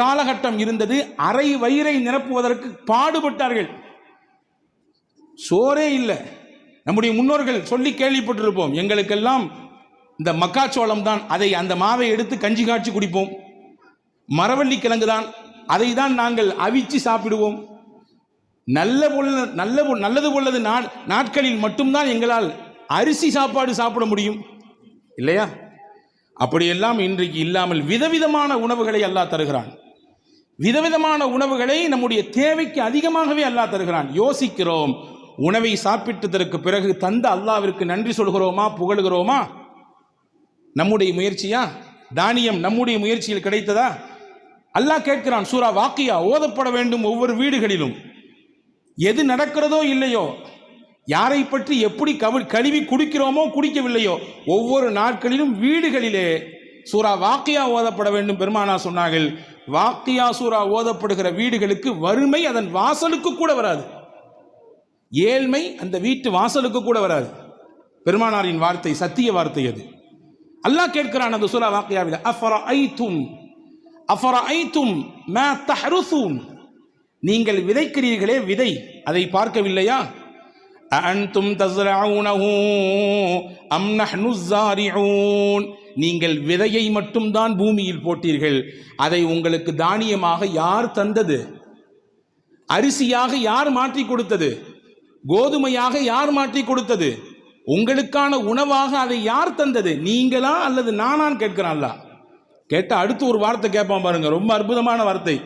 காலகட்டம் இருந்தது. அரை வயிறை நிரப்புவதற்கு பாடுபட்டார்கள். சோறே இல்லை. நம்முடைய முன்னோர்கள் சொல்லி கேள்விப்பட்டிருப்போம். எங்களுக்கெல்லாம் இந்த மக்காச்சோளம் தான், அதை அந்த மாவை எடுத்து கஞ்சி காய்ச்சி குடிப்போம். மரவள்ளி கிழங்கு தான், அதை தான் நாங்கள் அவிச்சு சாப்பிடுவோம். நல்லது போல்லது நாட்களில் மட்டும்தான் எங்களால் அரிசி சாப்பாடு சாப்பிட முடியும், இல்லையா? அப்படியெல்லாம் இன்றைக்கு இல்லாமல் விதவிதமான உணவுகளை அல்லாஹ் தருகிறான். விதவிதமான உணவுகளை நம்முடைய தேவைக்கு அதிகமாகவே அல்லாஹ் தருகிறான். யோசிக்கிறோம், உணவை சாப்பிட்டதற்கு பிறகு தந்த அல்லாஹ்விற்கு நன்றி சொல்கிறோமா, புகழுகிறோமா? நம்முடைய முயற்சியா? தானியம் நம்முடைய முயற்சியில் கிடைத்ததா? அல்லாஹ் கேட்கிறான். சூரா வாக்கியா ஓதப்பட வேண்டும் ஒவ்வொரு வீடுகளிலும். எது நடக்கிறதோ இல்லையோ, யாரை பற்றி எப்படி கழுவி குடிக்கிறோமோ குடிக்கவில்லையோ, ஒவ்வொரு நாட்களிலும் வீடுகளிலே சூரா வாக்கியா ஓதப்பட வேண்டும். பெருமானா சொன்னார்கள், வாக்கியா சூரா ஓதப்படுகிற வீடுகளுக்கு வறுமை அதன் வாசலுக்கு கூட வராது, ஏழ்மை அந்த வீட்டு வாசலுக்கு கூட வராது. பெருமானாரின் வார்த்தை, சத்திய வார்த்தை அது. அல்லாஹ் கேட்கிறான் அந்த சூரா வாக்கியாவில், அஃபரஐதும் மா தஹ்ருஸூன், நீங்கள் விதைக்கிறீர்களே விதை, அதை பார்க்கவில்லையா? அன்தும் தஸ்ரஊனஹு அம் நஹ்னுஸ் ஸாரிஊன், நீங்கள் விதையை மட்டும்தான் பூமியில் போட்டீர்கள், அதை உங்களுக்கு தானியமாக யார் தந்தது? அரிசியாக யார் மாற்றி கொடுத்தது? கோதுமையாக யார் மாற்றி கொடுத்தது? உங்களுக்கான உணவாக அதை யார் தந்தது? நீங்களா அல்லது நானான்னு கேட்கிறான் அல்லாஹ். கேட்ட அடுத்து ஒரு வார்த்தை கேட்பான் பாருங்க, ரொம்ப அற்புதமான வார்த்தை.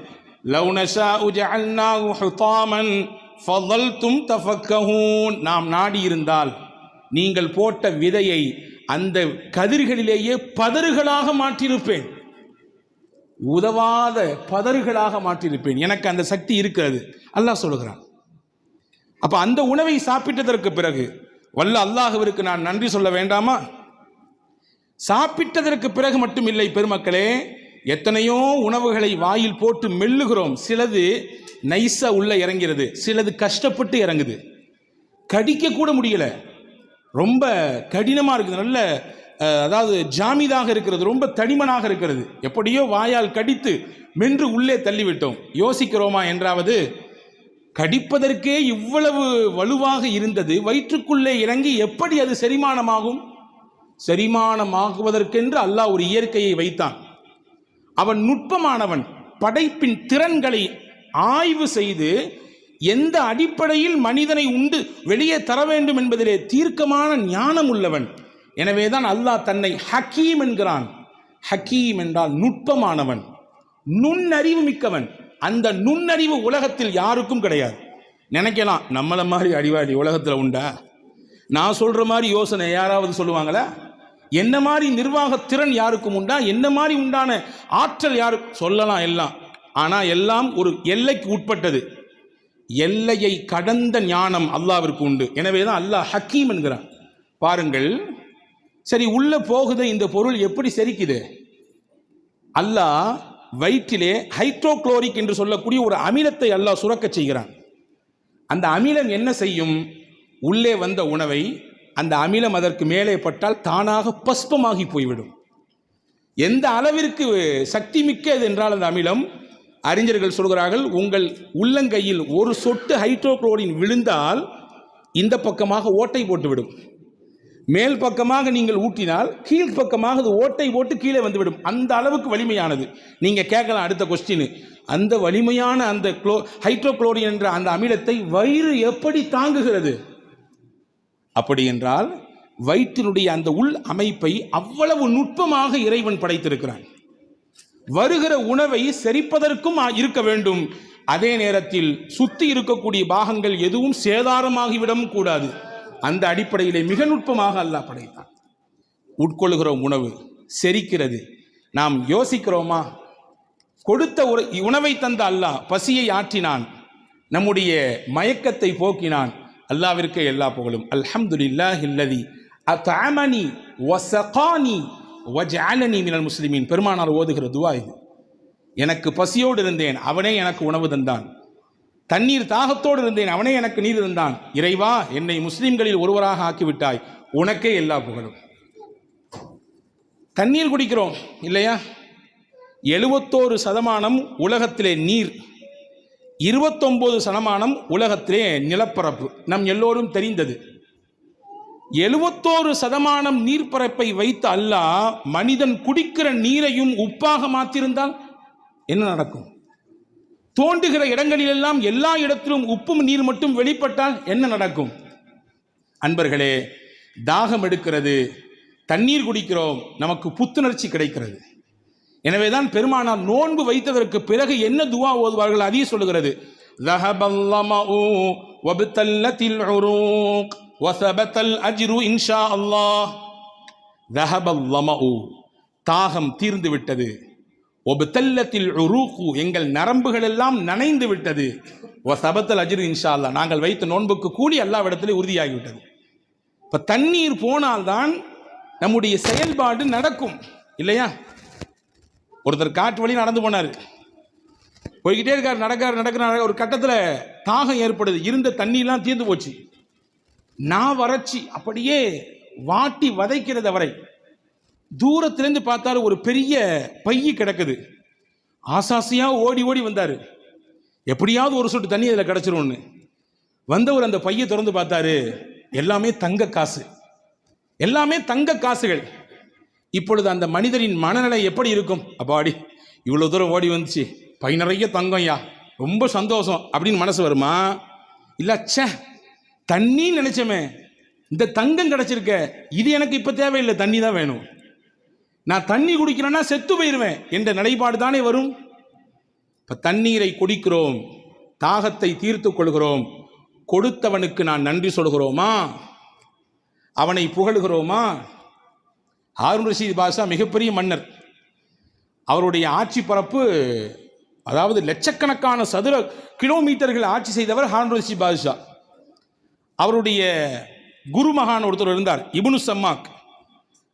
லவ் நஷாஉ ஜஅல்னாஹு ஹுதாமன் ஃபதல்தும் தஃபக்கஹூன், நாம் நாடி இருந்தால் நீங்கள் போட்ட விதையை அந்த கதிர்களிலேயே பதறுகளாக மாற்றியிருப்பேன், உதவாத பதறுகளாக மாற்றியிருப்பேன். எனக்கு அந்த சக்தி இருக்கிறது அல்லாஹ் சொல்லுகிறான். அப்ப அந்த உணவை சாப்பிட்டதற்கு பிறகு வல்ல அல்லாஹ்விற்கு நான் நன்றி சொல்ல வேண்டாமா? சாப்பிட்டதற்கு பிறகு மட்டும் இல்லை பெருமக்களே, எத்தனையோ உணவுகளை வாயில் போட்டு மெல்லுகிறோம். சிலது நைஸா உள்ள இறங்கிறது, சிலது கஷ்டப்பட்டு இறங்குது, கடிக்க கூட முடியல, ரொம்ப கடினமா இருக்குது, நல்ல அதாவது ஜாமிதாக இருக்கிறது, ரொம்ப தடிமனாக இருக்கிறது. எப்படியோ வாயால் கடித்து மென்று உள்ளே தள்ளிவிட்டோம். யோசிக்கிறோமா என்றாவது? கடிப்பதற்கே இவ்வளவு வலுவாக இருந்தது, வயிற்றுக்குள்ளே இறங்கி எப்படி அது செரிமானமாகும்? செரிமானமாகுவதற்கென்று அல்லாஹ் ஒரு இயற்கையை வைத்தான். அவன் நுட்பமானவன். படைப்பின் திறன்களை ஆய்வு செய்து எந்த அடிப்படையில் மனிதனை உண்டு வெளியே தர வேண்டும் என்பதிலே தீர்க்கமான ஞானம் உள்ளவன். எனவேதான் அல்லாஹ் தன்னை ஹக்கீம் என்கிறான். ஹக்கீம் என்றால் நுட்பமானவன், நுண்ணறிவு மிக்கவன். அந்த நுண்ணறிவு உலகத்தில் யாருக்கும் கிடையாது. நினைக்கலாம், நம்மள மாதிரி அறிவாளி உலகத்தில் உண்டா? நான் சொல்ற மாதிரி யோசனை யாராவது சொல்லுவாங்களா? என்ன மாதிரி நிர்வாக திறன் யாருக்கும் உண்டா? என்ன மாதிரி உண்டான ஆற்றல் யாருக்கு சொல்லலாம்? எல்லாம். ஆனால் எல்லாம் ஒரு எல்லைக்கு உட்பட்டது. எல்லையை கடந்த ஞானம் அல்லாஹ்விற்கு உண்டு. எனவே தான் அல்லாஹ் ஹக்கீம் என்கிறான். பாருங்கள், சரி உள்ள போகுது இந்த பொருள் எப்படி செரிக்குது? அல்லாஹ் வயிற்றிலே ஹைட்ரோக்ளோரிக் என்று சொல்லக்கூடிய ஒரு அமிலத்தை அல்லாஹ் சுரக்க செய்கிறான். அந்த அமிலம் என்ன செய்யும்? உள்ளே வந்த உணவை அந்த அமிலம் அதற்கு மேலே பட்டால் தானாக பஸ்பமாகி போய்விடும். எந்த அளவிற்கு சக்தி மிக்கது என்றால் அந்த அமிலம், அறிஞர்கள் சொல்கிறார்கள், உங்கள் உள்ளங்கையில் ஒரு சொட்டு ஹைட்ரோக்ளோரின் விழுந்தால் இந்த பக்கமாக ஓட்டை போட்டுவிடும். மேல் பக்கமாக நீங்கள் ஊட்டினால் கீழ் பக்கமாக அது ஓட்டை போட்டு கீழே வந்துவிடும். அந்த அளவுக்கு வலிமையானது. நீங்க கேட்கலாம் அடுத்த கொஸ்டின், அந்த வலிமையான அந்த ஹைட்ரோக்ளோரின் என்ற அந்த அமிலத்தை வயிறு எப்படி தாங்குகிறது? அப்படி என்றால் வயிற்றினுடைய அந்த உள் அமைப்பை அவ்வளவு நுட்பமாக இறைவன் படைத்திருக்கிறான். வருகிற உணவை செரிப்பதற்கும் இருக்க வேண்டும். அதே நேரத்தில் சுத்தி இருக்கக்கூடிய பாகங்கள் எதுவும் சேதாரமாகிவிடவும் கூடாது. அந்த அடிப்படையிலே மிக நுட்பமாக அல்லாஹ் படைத்தான். உட்கொள்ளுகிற உணவு செரிக்கிறது. நாம் யோசிக்கிறோமா? கொடுத்த உணவை தந்த அல்லாஹ் பசியை ஆற்றினான், நம்முடைய மயக்கத்தை போக்கினான். அல்லாஹ்விற்கு எல்லா புகழும். அல்ஹம்துலில்லாஹில்லதி அத்அமனி வஸகானி வஜஅலனி மினல் முஸ்லிமீன். பெருமானார் ஓதுகிற துஆ இது. எனக்கு பசியோடு இருந்தேன், அவனே எனக்கு உணவு தந்தான். தண்ணீர் தாகத்தோடு இருந்தேன், அவனே எனக்கு நீர் தந்தான். இறைவா, என்னை முஸ்லிம்களில் ஒருவராக ஆக்கிவிட்டாய், உனக்கே எல்லா புகழும். தண்ணீர் குடிக்கிறோம் இல்லையா? 71% உலகத்திலே நீர், 29% உலகத்திலே நிலப்பரப்பு. நம் எல்லோரும் தெரிந்தது. 71% நீர்ப்பரப்பை வைத்து அல்லாஹ் மனிதன் குடிக்கிற நீரையும் உப்பாக மாற்றிருந்தால் என்ன நடக்கும்? தோண்டுகிற இடங்களிலெல்லாம் எல்லா இடத்திலும் உப்பும் நீர் மட்டும் வெளிப்பட்டால் என்ன நடக்கும்? அன்பர்களே, தாகம் எடுக்கிறது, தண்ணீர் குடிக்கிறோம், நமக்கு புத்துணர்ச்சி கிடைக்கிறது. எனவேதான் பெருமானார் நோன்பு வைத்ததற்கு பிறகு என்ன துவா ஓதுவார்கள்? அதையே சொல்லுகிறது, ذهبالظمأ وابتلت العروق وثبت الأجر إن شاء الله. ذهب الظمأ, தாகம் தீர்ந்து விட்டது. وابتلت العروق, எங்கள் நரம்புகள் எல்லாம் நனைந்து விட்டது. وثبت الأجر إن شاء الله, நாங்கள் வைத்த நோன்புக்கு கூலி அல்லாஹ்விடத்திலே உறுதியாகிவிட்டது. இப்ப தண்ணீர் போனால்தான் நம்முடைய செயல்பாடு நடக்கும், இல்லையா? ஒருத்தர் காட்டு வழி நடந்து போனார், போய்கிட்டே இருக்கார், நடக்கிறார். ஒரு கட்டத்தில் தாகம் ஏற்படுது, இருந்த தண்ணியெல்லாம் தீர்ந்து போச்சு, நான் வறட்சி அப்படியே வாட்டி வதைக்கிறத வரை. தூரத்திலேருந்து பார்த்தாரு, ஒரு பெரிய பைய கிடக்குது. ஆசாசியாக ஓடி ஓடி வந்தார், எப்படியாவது ஒரு சொட்டு தண்ணி அதில் கிடச்சிரும்னு. வந்தவர் அந்த பையை திறந்து பார்த்தாரு, எல்லாமே தங்க காசு, எல்லாமே தங்க காசுகள். இப்பொழுது அந்த மனிதரின் மனநிலை எப்படி இருக்கும்? அப்பாடி, இவ்வளோ தூரம் ஓடி வந்துச்சு, பை நிறைய தங்கம்யா, ரொம்ப சந்தோஷம் அப்படின்னு மனசு வருமா? இல்லை, ச்சே தண்ணி நினைச்சமே, இந்த தங்கம் கிடைச்சிருக்க, இது எனக்கு இப்போ தேவையில்லை, தண்ணி தான் வேணும், நான் தண்ணி குடிக்கிறேன்னா செத்து போயிடுவேன் என்ற நிலைப்பாடு தானே வரும். இப்போ தண்ணீரை குடிக்கிறோம், தாகத்தை தீர்த்து கொள்கிறோம், கொடுத்தவனுக்கு நான் நன்றி சொல்கிறோமா? அவனை புகழுகிறோமா? ஹாரூன் ரஷீத் பாஷா மிகப்பெரிய மன்னர். அவருடைய ஆட்சி பரப்பு, அதாவது லட்சக்கணக்கான சதுர கிலோமீட்டர்கள் ஆட்சி செய்தவர் ஹாரூன் ரஷீத் பாஷா. அவருடைய குருமகான் ஒருத்தர் இருந்தார், இப்னு சம்மாக்.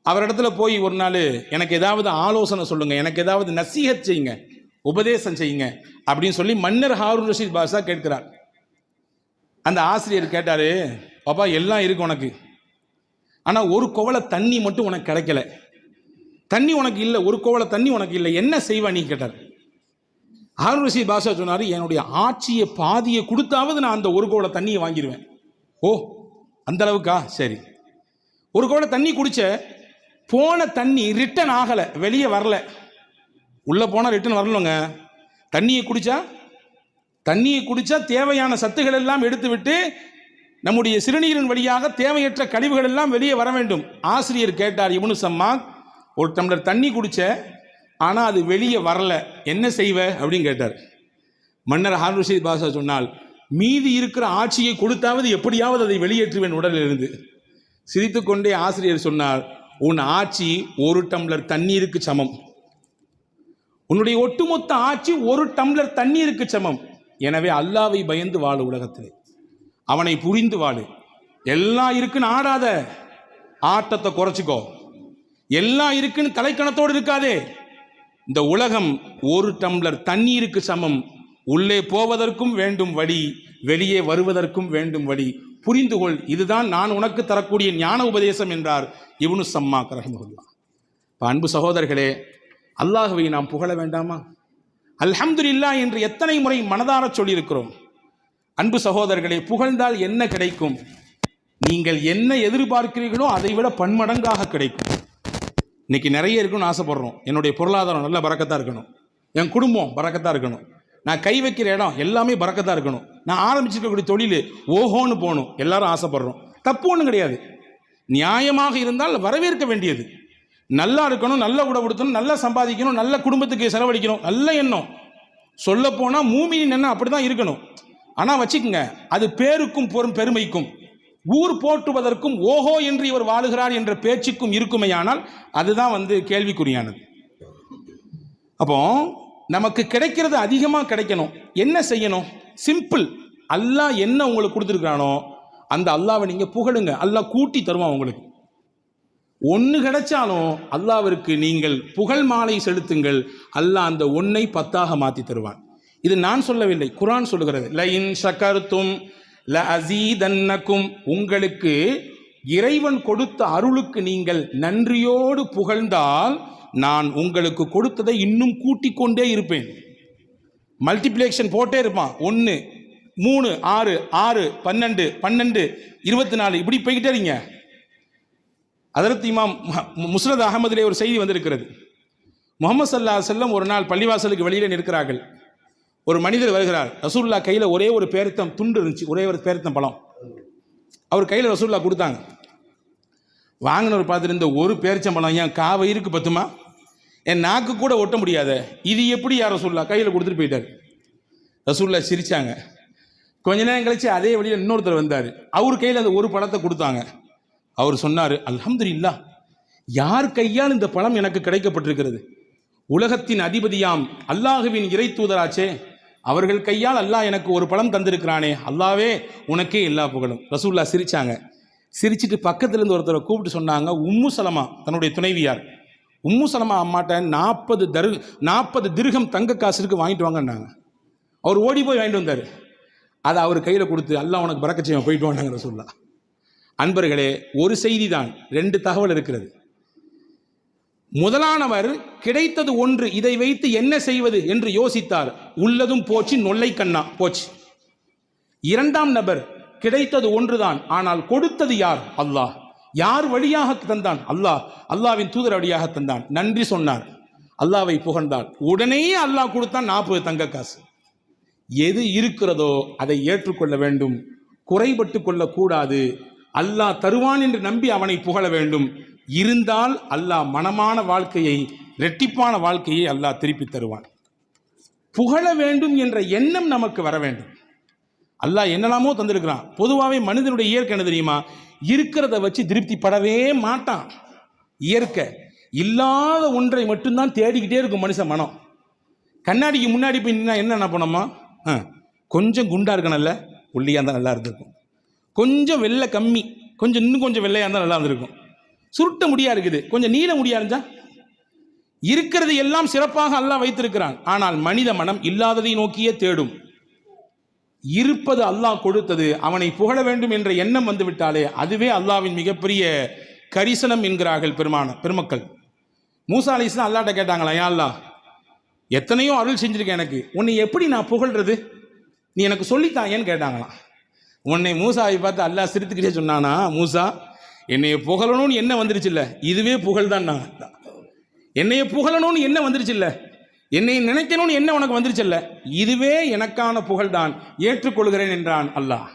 அவரிடத்துல போய் ஒரு நாள், எனக்கு ஏதாவது ஆலோசனை சொல்லுங்க, எனக்கு ஏதாவது நசீஹத் செய்யுங்க, உபதேசம் செய்யுங்க அப்படின்னு சொல்லி மன்னர் ஹாரூன் ரஷீத் பாஷா கேட்கிறார். அந்த ஆசிரியர் கேட்டார், பாப்பா எல்லாம் இருக்கு உனக்கு, ஆனால் ஒரு குவளை தண்ணி மட்டும் உனக்கு கிடைக்கல, தண்ணி உனக்கு இல்லை, ஒரு குவளை தண்ணி உனக்கு இல்லை, என்ன செய்வா நீ கேட்டார். ஹாரூன் ரஷீத் பாஷா சொன்னார், என்னுடைய ஆட்சியை பாதியை கொடுத்தாவது நான் அந்த ஒரு குவளை தண்ணியை வாங்கிடுவேன். ஓ, அந்த அளவுக்கா? சரி. ஒரு குவளை தண்ணி குடிச்ச, போன தண்ணி ரிட்டன் ஆகலை, வெளியே வரல. உள்ளே போனால் ரிட்டன் வரலங்க. தண்ணியை குடிச்சா தேவையான சத்துக்கள் எல்லாம் எடுத்து விட்டு நம்முடைய சிறுநீரின் வழியாக தேவையற்ற கழிவுகள் எல்லாம் வெளியே வர வேண்டும். ஆசிரியர் கேட்டார், இப்னு சம்மாக், ஒரு டம்ளர் தண்ணி குடிச்ச, ஆனால் அது வெளியே வரல, என்ன செய்வ அப்படின்னு கேட்டார். மன்னர் ஹாரூன் ரஷீத் பாஷா சொன்னால், மீதி இருக்கிற ஆட்சியை கொடுத்தாவது எப்படியாவது அதை வெளியேற்றுவேன் உடலிலிருந்து. சிரித்துக்கொண்டே ஆசிரியர் சொன்னார், உன் ஆட்சி ஒரு டம்ளர் தண்ணீருக்கு சமம், உன்னுடைய ஒட்டுமொத்த ஆட்சி ஒரு டம்ளர் தண்ணீருக்கு சமம். எனவே அல்லாவை பயந்து வாழு, உலகத்திலே அவனை புரிந்து வாழு. எல்லாம் இருக்குன்னு ஆடாத, ஆட்டத்தை குறைச்சிக்கோ. எல்லாம் இருக்குன்னு தலைக்கணத்தோடு இருக்காதே. இந்த உலகம் ஒரு டம்ளர் தண்ணீருக்கு சமம். உள்ளே போவதற்கும் வேண்டும் வழி, வெளியே வருவதற்கும் வேண்டும் வழி. புரிந்து கொள், இதுதான் நான் உனக்கு தரக்கூடிய ஞான உபதேசம் என்றார் இப்னு சம்மாக் ரஹ்மத்துல்லாஹ். அன்பு சகோதரர்களே, அல்லாஹ்வை நாம் புகழ வேண்டாமா? அல்ஹம்துலில்லாஹ் என்று எத்தனை முறை மனதார சொல்லியிருக்கிறோம். அன்பு சகோதரர்களே, புகழ்ந்தால் என்ன கிடைக்கும்? நீங்கள் என்ன எதிர்பார்க்கிறீர்களோ அதை விட பன்மடங்காக கிடைக்கும். இன்னைக்கு நிறைய இருக்குன்னு ஆசைப்படுறோம். என்னுடைய பொருளாதாரம் நல்ல பரக்கத்தாக இருக்கணும், என் குடும்பம் பரக்கத்தாக இருக்கணும், நான் கை வைக்கிற இடம் எல்லாமே பரக்கத்தாக இருக்கணும், நான் ஆரம்பிச்சிருக்கக்கூடிய தொழில் ஓஹோன்னு போகணும், எல்லாரும் ஆசைப்படுறோம். தப்பு ஒன்றும் கிடையாது. நியாயமாக இருந்தால் வரவேற்க வேண்டியது. நல்லா இருக்கணும், நல்ல உடை உடுத்தணும், நல்லா சம்பாதிக்கணும், நல்ல குடும்பத்துக்கு செலவழிக்கணும், நல்ல எண்ணம். சொல்ல போனால் மூமினின் எண்ணம் அப்படி தான் இருக்கணும். ஆனால் வச்சுக்கோங்க, அது பேருக்கும் பெருமைக்கும், ஊர் போற்றுவதற்கும் ஓஹோ என்று இவர் வாழுகிறார் என்ற பேச்சுக்கும் இருக்குமையானால் அதுதான் கேள்விக்குறியானது. அப்போ நமக்கு கிடைக்கிறது அதிகமாக கிடைக்கணும். என்ன செய்யணும்? சிம்பிள். அல்லாஹ் என்ன உங்களுக்கு கொடுத்துருக்கானோ அந்த அல்லாவை நீங்கள் புகழுங்க, அல்லாஹ் கூட்டி தருவான் உங்களுக்கு. ஒன்று கிடைச்சாலும் அல்லாவிற்கு நீங்கள் புகழ் மாலை செலுத்துங்கள், அல்லாஹ் அந்த ஒன்றை 10ஆக மாற்றி தருவான். இது நான் சொல்லவில்லை, குர்ஆன் சொல்லுகிறது. லஇன் ஷகர்தும் லஅஸீதன்னகும், உங்களுக்கு இறைவன் கொடுத்த அருளுக்கு நீங்கள் நன்றியோடு புகழ்ந்தால் நான் உங்களுக்கு கொடுத்ததை இன்னும் கூட்டிக் கொண்டே இருப்பேன். மல்டிப்ளிகேஷன் போட்டே இருப்பான். 1 3 6 6 12 12 24 இப்படி போய்கிட்டே இருங்க. ஹதரத் இமாம் முஸ்னத் அகமதிலே ஒரு செய்தி வந்திருக்கிறது. முஹம்மது ஸல்லல்லாஹு அலைஹி வஸல்லம் ஒரு நாள் பள்ளிவாசலுக்கு வெளியிலே நிற்கிறார்கள். ஒரு மனிதர் வருகிறார். ரசூலுல்லாஹ் கையில் ஒரே ஒரு பேரித்தம் துண்டு இருந்துச்சு, ஒரே ஒரு பேரித்தம் பழம். அவர் கையில் ரசூலுல்லாஹ் கொடுத்தாங்க. வாங்கினவர் பார்த்துட்டு, இந்த ஒரு பேரிச்சம்பழம் என் காவயிருக்கு பத்துமா, என் நாக்கு கூட ஒட்ட முடியாத, இது எப்படி யார் ரசூலுல்லாஹ் கையில் கொடுத்துட்டு போயிட்டார். ரசூலுல்லாஹ் சிரிச்சாங்க. கொஞ்ச நேரம் கழிச்சு அதே வழியில் இன்னொருத்தர் வந்தார். அவர் கையில் அந்த ஒரு பழத்தை கொடுத்தாங்க. அவர் சொன்னார், அல்ஹம்துலில்லாஹ், யார் கையால் இந்த பழம் எனக்கு கிடைக்கப்பட்டிருக்கிறது. உலகத்தின் அதிபதியாம் அல்லாஹுவின் இறை தூதராச்சே, அவர்கள் கையால் அல்லாஹ் எனக்கு ஒரு பழம் தந்திருக்கிறானே, அல்லாவே உனக்கே எல்லா புகழும். ரசூலுல்லாஹ் சிரிச்சாங்க. சிரிச்சிட்டு பக்கத்துலேருந்து ஒருத்தரை கூப்பிட்டு சொன்னாங்க, உம்மு சலமா, தன்னுடைய துணைவியார், உம்மு சலமா அம்மாட்ட 40 திர்ஹம் தங்க காசுக்கு வாங்கிட்டு வாங்கன்னாங்க. அவர் ஓடி போய் வாங்கிட்டு வந்தார். அதை அவர் கையில் கொடுத்து, அல்லாஹ் உனக்கு பறக்கச் செய்வான், போயிட்டு வாண்டாங்க ரசூலுல்லாஹ். அன்பர்களே, ஒரு செய்தி தான், 2 தகவல் இருக்கிறது. முதலானவர் கிடைத்தது ஒன்று, இதை வைத்து என்ன செய்வது என்று யோசித்தார். உள்ளதும் போச்சு, நொல்லை கண்ணா போச்சு. 2ஆம் நபர் கிடைத்தது ஒன்றுதான், ஆனால் கொடுத்தது யார்? அல்லாஹ். யார் வழியாக தந்தான்? அல்லாஹ். அல்லாஹ்வின் தூதர் வழியாக தந்தான். நன்றி சொன்னார், அல்லாஹ்வை புகழ்ந்தார். உடனே அல்லாஹ் கொடுத்தான் 40 தங்க காசு. எது இருக்கிறதோ அதை ஏற்றுக்கொள்ள வேண்டும், குறைபட்டு கொள்ளக்கூடாது. அல்லாஹ் தருவான் என்று நம்பி அவனை புகழ வேண்டும். இருந்தால் அல்லாஹ் மனமான வாழ்க்கையை, இரட்டிப்பான வாழ்க்கையை அல்லாஹ் திருப்பி தருவான். புகழ வேண்டும் என்ற எண்ணம் நமக்கு வர வேண்டும். அல்லாஹ் என்னெல்லாமோ தந்திருக்கிறான். பொதுவாகவே மனிதனுடைய இயற்கை என்ன தெரியுமா? இருக்கிறத வச்சு திருப்திப்படவே மாட்டான். இயற்கை இல்லாத ஒன்றை மட்டும்தான் தேடிக்கிட்டே இருக்கும் மனுஷன் மனம். கண்ணாடிக்கு முன்னாடி போய் நின்னா என்ன பண்ணோமா, கொஞ்சம் குண்டா இருக்கணும்ல, ஒல்லியாக இருந்தால் நல்லா இருந்திருக்கும். கொஞ்சம் வெள்ளை கம்மி, கொஞ்சம் இன்னும் கொஞ்சம் வெள்ளையாக இருந்தால் நல்லா இருந்திருக்கும். சுருட்ட முடியா இருக்குது, கொஞ்சம் நீல முடியா இருந்தா. இருக்கிறது எல்லாம் சிறப்பாக அல்லாஹ் வைத்திருக்கிறான். ஆனால் மனித மனம் இல்லாததை நோக்கியே தேடும். இருப்பது அல்லாஹ் கொடுத்தது, அவனை புகழ வேண்டும் என்ற எண்ணம் வந்து விட்டாலே அதுவே அல்லாஹ்வின் மிகப்பெரிய கரிசனம் என்கிறார்கள் பெருமக்கள். மூசா அலைஹிஸ்ஸலாம் அல்லாஹ்ட்ட கேட்டாங்களா, யா அல்லாஹ், எத்தனையோ அருள் செஞ்சிருக்கேன், எனக்கு உன்னை எப்படி நான் புகழ்றது, நீ எனக்கு சொல்லித்தாயேன்னு கேட்டாங்களாம். உன்னை மூசாவை பார்த்து அல்லாஹ் சிரித்துக்கிட்டே சொன்னானா, மூசா, என்னைய புகழணும்னு என்ன வந்துருச்சு இல்லை, இதுவே புகழ் தான். என்னைய புகழணும்னு என்ன வந்துருச்சு இல்லை, என்னை நினைக்கணும்னு என்ன உனக்கு வந்துருச்சல்ல, இதுவே எனக்கான புகழ்தான், ஏற்றுக்கொள்கிறேன் என்றான் அல்லாஹ்.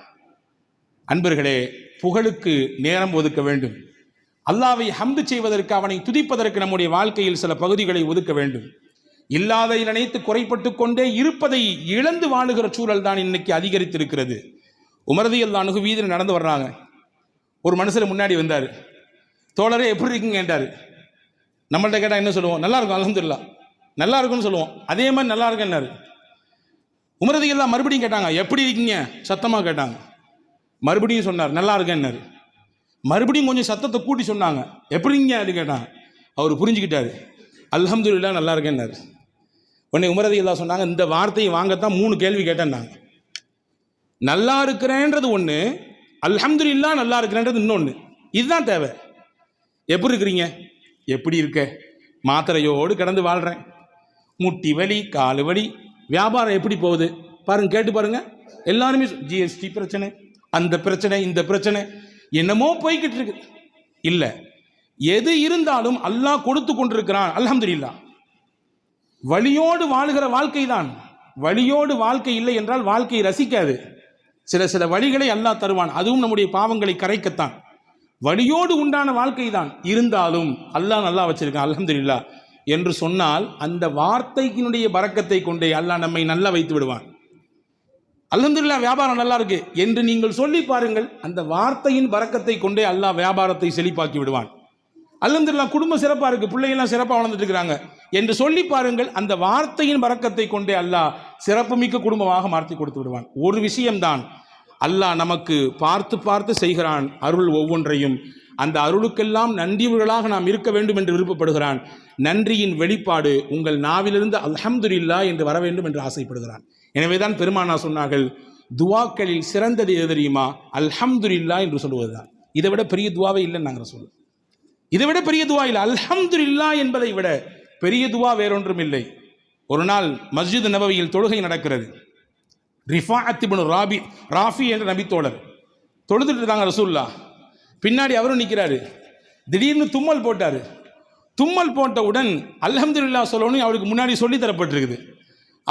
அன்பர்களே, புகழுக்கு நேரம் ஒதுக்க வேண்டும். அல்லாஹ்வை ஹம்து செய்வதற்கு, அவனை துதிப்பதற்கு நம்முடைய வாழ்க்கையில் சில பகுதிகளை ஒதுக்க வேண்டும். இல்லாதை நினைத்து குறைப்பட்டு கொண்டே இருப்பதை இழந்து வாழுகிற சூழல் தான் இன்னைக்கு அதிகரித்திருக்கிறது. உமர் ரலியல்லாஹு அன்ஹு வீதியில் நடந்து வர்றாங்க. ஒரு மனுஷர் முன்னாடி வந்தார். தோழரே எப்படி இருக்குங்க கேட்டார். நம்மள்ட்ட கேட்டால் என்ன சொல்லுவோம்? நல்லா இருக்கும், அல்ஹம்துலில்லாஹ், நல்லா இருக்குன்னு சொல்லுவோம். அதே மாதிரி நல்லா இருக்குன்னாரு. உமர் ரலியல்லாஹு மறுபடியும் கேட்டாங்க, எப்படி இருக்கீங்க சத்தமாக கேட்டாங்க. மறுபடியும் சொன்னார், நல்லா இருக்கேன்னாரு. மறுபடியும் கொஞ்சம் சத்தத்தை கூட்டி சொன்னாங்க, எப்படிங்க அது கேட்டாங்க. அவர் புரிஞ்சுக்கிட்டாரு, அல்ஹம்துலில்லாஹ் நல்லா இருக்கேன்னாரு. உடனே உமர் ரலியல்லாஹு சொன்னாங்க, இந்த வார்த்தையை வாங்கத்தான் 3 கேள்வி கேட்டேன்னாங்க. நல்லா இருக்கிறேன்றது ஒன்று, அல்ஹம்துலில்லாஹ் நல்லா இருக்கிறேன்றது இன்னொன்று. இதுதான் தேவை. எப்படி இருக்கிறீங்க? எப்படி இருக்க? மாத்திரையோடு கிடந்து வாழ்கிறேன், முட்டி வலி, காலு வலி, வியாபாரம் எப்படி போகுது பாருங்க, கேட்டு பாருங்க. எல்லாருமே ஜிஎஸ்டி பிரச்சனை, அந்த பிரச்சனை, இந்த பிரச்சனை, என்னமோ போய்கிட்டு இருக்கு. இல்லை, எது இருந்தாலும் அல்லாஹ் கொடுத்து கொண்டிருக்கிறான், அல்ஹம்துலில்லாஹ். வலியோடு வாழுகிற வாழ்க்கை தான். வலியோடு வாழ்க்கை இல்லை என்றால் வாழ்க்கையை ரசிக்காது. சில வழிகளை அல்லாஹ் தருவான், அதுவும் நம்முடைய பாவங்களை கரைக்கத்தான். வலியோடு உண்டான வாழ்க்கை தான். இருந்தாலும் அல்லாஹ் நல்லா வச்சிருக்கான், அல்ஹம்துலில்லாஹ் என்று சொன்னால் அந்த வார்த்தையினுடைய பரக்கத்தை கொண்டே அல்லாஹ் நம்மை நல்லா வைத்து விடுவான். அல்ஹம்துலில்லாஹ் வியாபாரம் நல்லா இருக்கு என்று நீங்கள் சொல்லி பாருங்கள், அந்த வார்த்தையின் பரக்கத்தை கொண்டே அல்லாஹ் வியாபாரத்தை செழிப்பாக்கி விடுவான். அல்ஹம்துலில்லாஹ் குடும்பம் சிறப்பாக இருக்கு, பிள்ளைகள்லாம் சிறப்பாக வளர்ந்துட்டு இருக்கிறாங்க என்று சொல்லி பாருங்கள், அந்த வார்த்தையின் பரக்கத்தை கொண்டே அல்லாஹ் சிறப்புமிக்க குடும்பமாக மாற்றி கொடுத்து விடுவான். ஒரு விஷயம்தான், அல்லாஹ் நமக்கு பார்த்து பார்த்து செய்கிறான் அருள் ஒவ்வொன்றையும். அந்த அருளுக்கெல்லாம் நன்றியுள்ளவர்களாக நாம் இருக்க வேண்டும் என்று விருப்பப்படுகிறான். நன்றியின் வெளிப்பாடு உங்கள் நாவிலிருந்து அல்ஹம்துலில்லாஹ் என்று வர வேண்டும் என்று ஆசைப்படுகிறான். எனவேதான் பெருமானார் சொன்னார்கள், துவாக்களில் சிறந்தது எது தெரியுமா? அல்ஹம்துலில்லாஹ் என்று சொல்லுவதுதான். இதை விட பெரிய துவாவே இல்லைன்னு நாங்கள் சொல்லுவோம். இதை விட பெரிய துவா இல்லை. அல்ஹம்துலில்லாஹ் என்பதை விட பெரிய துவா வேறொன்றும் இல்லை. ஒரு நாள் மஸ்ஜித் நபவியில் தொழுகை நடக்கிறது. ரிஃபாஅத் இப்னு ராஃபி என்ற நபித்தோழர் தொழுதுட்டு இருக்காங்க ரசூலுல்லாஹ். பின்னாடி அவரும் நிற்கிறாரு. திடீர்னு தும்மல் போட்டார். தும்மல் போட்டவுடன் அல்ஹம்துலில்லாஹ் சொல்லணும் அவருக்கு முன்னாடி சொல்லி தரப்பட்டிருக்குது.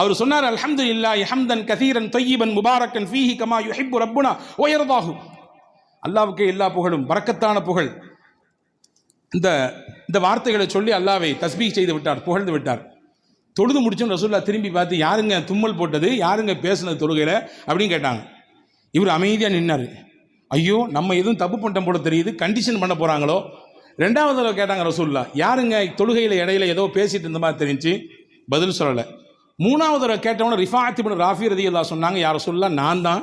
அவர் சொன்னார், அல்ஹம்துலில்லாஹி ஹம்தன் கதீரன் தய்யிபன் முபாரக்கன் ஃபீஹி கமா யுஹிப்பு ரப்புனா வ யர்தாஹு. அல்லாஹ்வுக்கு எல்லா புகழும், பரக்கத்தான புகழ். இந்த வார்த்தைகளை சொல்லி அல்லாஹ்வை தஸ்பீஹ் செய்து விட்டார், புகழ்ந்து விட்டார். தொழுது முடிச்சோம் ரசூலுல்லாஹ் திரும்பி பார்த்து, யாருங்க தும்மல் போட்டது, யாருங்க பேசுனது தொழுகையில அப்படின்னு கேட்டாங்க. இவர் அமைதியாக நின்னார். ஐயோ நம்ம எதுவும் தப்பு பண்ணிட்டோம் போல தெரியுது, கண்டிஷன் பண்ண போகிறாங்களோ. ரெண்டாவது தடவை கேட்டாங்க ரசூலுல்லாஹ், யாருங்க தொழுகையில் இடையில ஏதோ பேசிட்டு இருந்த மாதிரி தெரிஞ்சு, பதில் சொல்லலை. மூணாவது தடவை கேட்டவன ரிஃபாஅத் இப்னு ராஃபி ரலியல்லாஹு சொன்னாங்க, யா ரசூலுல்லாஹ் நான் தான்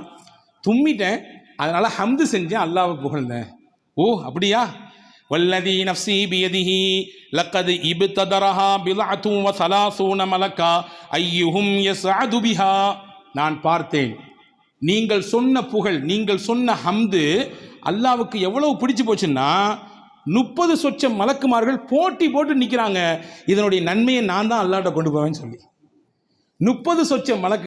தும்மிட்டேன், அதனால ஹம்து செஞ்சேன், அல்லாஹ்வை புகழ்ந்தேன். ஓ அப்படியா? வல்லதி நஃப்ஸி பியதிஹி லக்கத் இப்ததரஹா பில்அத்து வ ஸலாஸூன மலக்கா அய்யுஹும் யஸ்அது பிஹா. நான் பார்த்தேன், நீங்கள் சொன்ன புகழ், நீங்கள் சொன்ன ஹம்து அல்லாஹ்வுக்கு எவ்வளவு பிடிச்சு போச்சுன்னா 30 சொச்சம் மலக்குமார்கள் போட்டி போட்டு நிற்கிறாங்க, இதனுடைய நன்மையை நான் தான் அல்லாஹ்ட்ட கொண்டு போவேன்னு சொல்லி. 30 சொச்சம் மலக்கு